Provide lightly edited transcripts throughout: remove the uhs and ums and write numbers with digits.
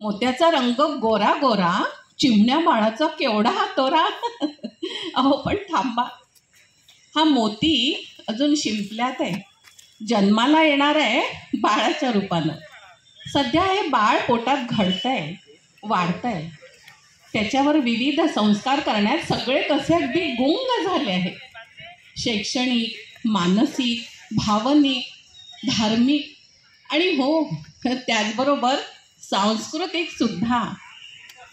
मोत्याचा रंग गोरा गोरा, चिमण्या बाळाचा केवढा हातोरा. अहो पण थांबा, हा मोती अजून शिंपल्यात आहे, जन्माला येणार आहे बाळाच्या रूपानं. सध्या हे बाळ पोटात घडतंय, वाढतंय, त्याच्यावर विविध संस्कार करण्यात सगळे कसे अगदी गुंग झाले आहेत. शैक्षणिक, मानसिक, भावनिक, धार्मिक आणि हो त्याचबरोबर सांस्कृतिक सुद्धा.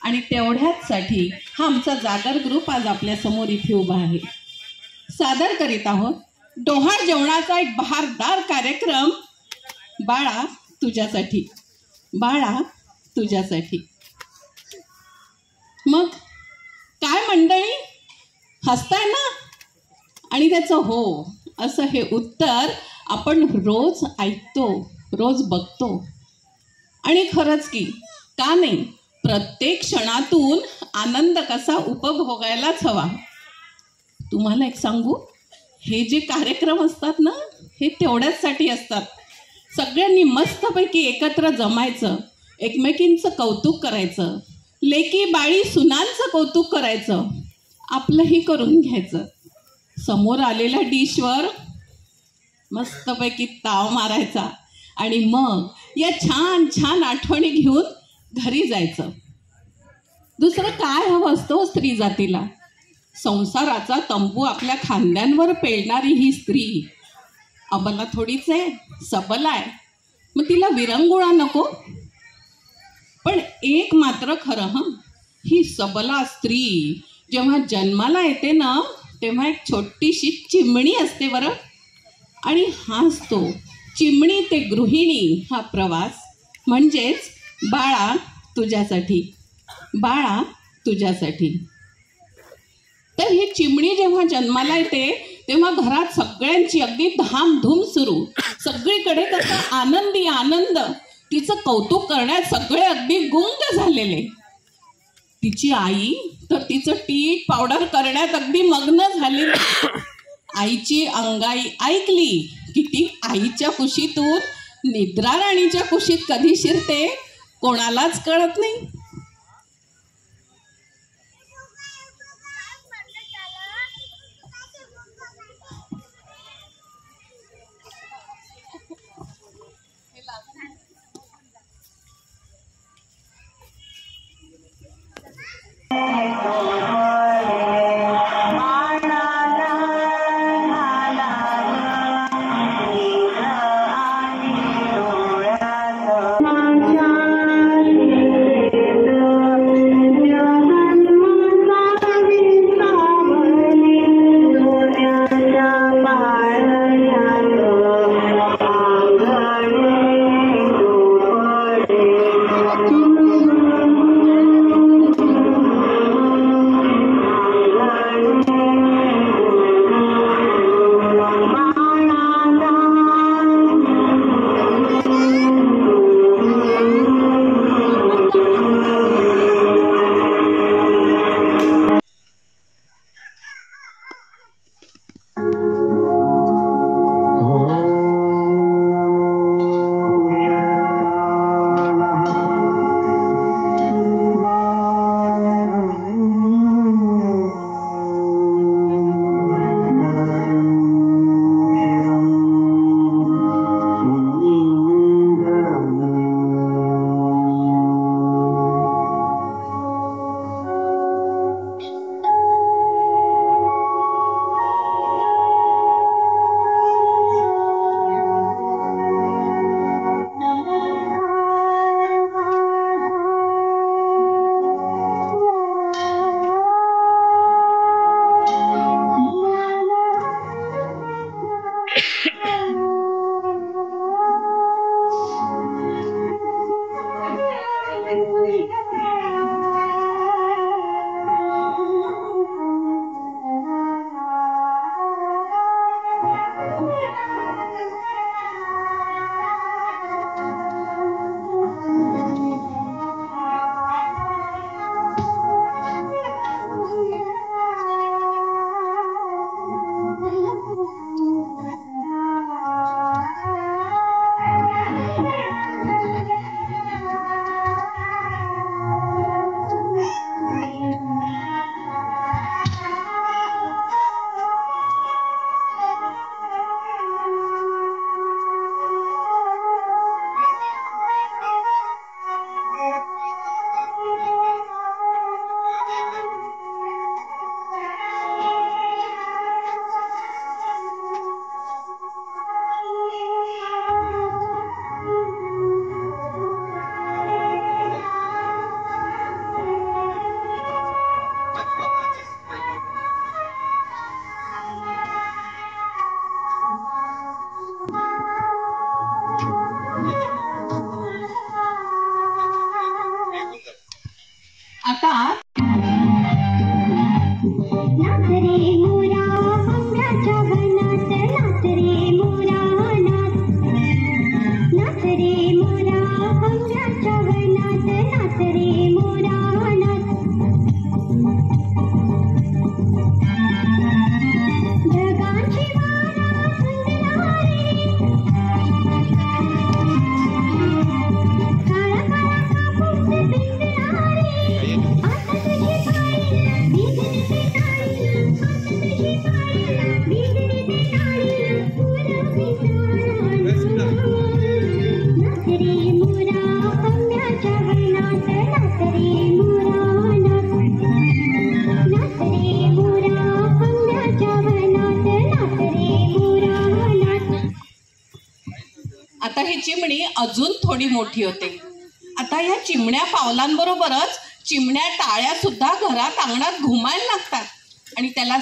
आणि तेवढ्याचसाठी हा आमचा जागर ग्रुप आज आपल्यासमोर इथे उभा आहे. सादर करीत आहोत डोहाळ जेवणाचा एक बहारदार कार्यक्रम, बाळा तुझ्यासाठी, बाळा तुझ्यासाठी. मग काय मंडळी, हसताय ना? आणि त्याचं हो असं हे उत्तर आपण रोज ऐकतो, रोज बघतो. आणि खरंच की का नाही, प्रत्येक क्षणातून आनंद कसा उपभोगायलाच हवा. तुम्हाला एक सांगू, हे जे कार्यक्रम असतात ना, हे तेवढ्याचसाठी असतात. सगळ्यांनी मस्तपैकी एकत्र जमायचं, एकमेकींचं कौतुक करायचं, लेकी बाळी सुनांचं कौतुक करायचं, आपलंही करून घ्यायचं. समोर आलेल्या डिशवर मस्तपैकी ताव मारायचा आणि मग या छान छान आठवणी घेऊन घरी जायचं. दुसरं काय हवं असतं स्त्री जातीला? संसाराचा तंबू आपल्या खांद्यांवर पेलणारी ही स्त्री अबला थोडीच आहे, सबला आहे. मग तिला विरंगुळा नको? पण एक मात्र खरं, ही सबला स्त्री जेव्हा जन्माला येते ना, तेव्हा एक छोटीशी चिमणी असते बरं. आणि हाच तो चिमणी ते गृहिणी हा प्रवास, म्हणजेच बाळा तुझ्यासाठी, बाळा तुझ्यासाठी. तर ही चिमणी जेव्हा जन्माला येते तेव्हा घरात सगळ्यांची अगदी धामधूम सुरू. सगळीकडे त्याचा आनंदी आनंद, तिचं कौतुक करण्यात सगळे अगदी गुंग झालेले. तिची आई तर तिचं टीट पावडर करण्यात अगदी मग्न झालेली. आईची अंगाई ऐकली की ती आईच्या कुशीतून निद्रा राणीच्या कुशीत कधी शिरते कोणालाच कळत नाही. आता नाच रे मोरा आंब्याच्या वनात, नाच रे मोरा नाच. नाच रे मोरा आंब्याच्या वनात, नाच रे मोरा नाच. ढगांची वारा सुंदरारी, काळा काळा कापूस पिंजरारी. आता तुझी पाळी भिजली टाळी, आता तुझी पाळी भिजली टाळी. मोरा पिसाळा नाच रे मोरा आंब्याच्या वनात, नाच रे मोरा नाच. नाच रे मोरा आंब्याच्या वनात, नाच रे मोरा नाच. आता ही चिमणी अजून थोडी मोठी होते. आता या चिमण्या पावलांबरोबरच चिमण्या टाळ्या सुद्धा घरात अंगणात घुमायला लागतात आणि त्याला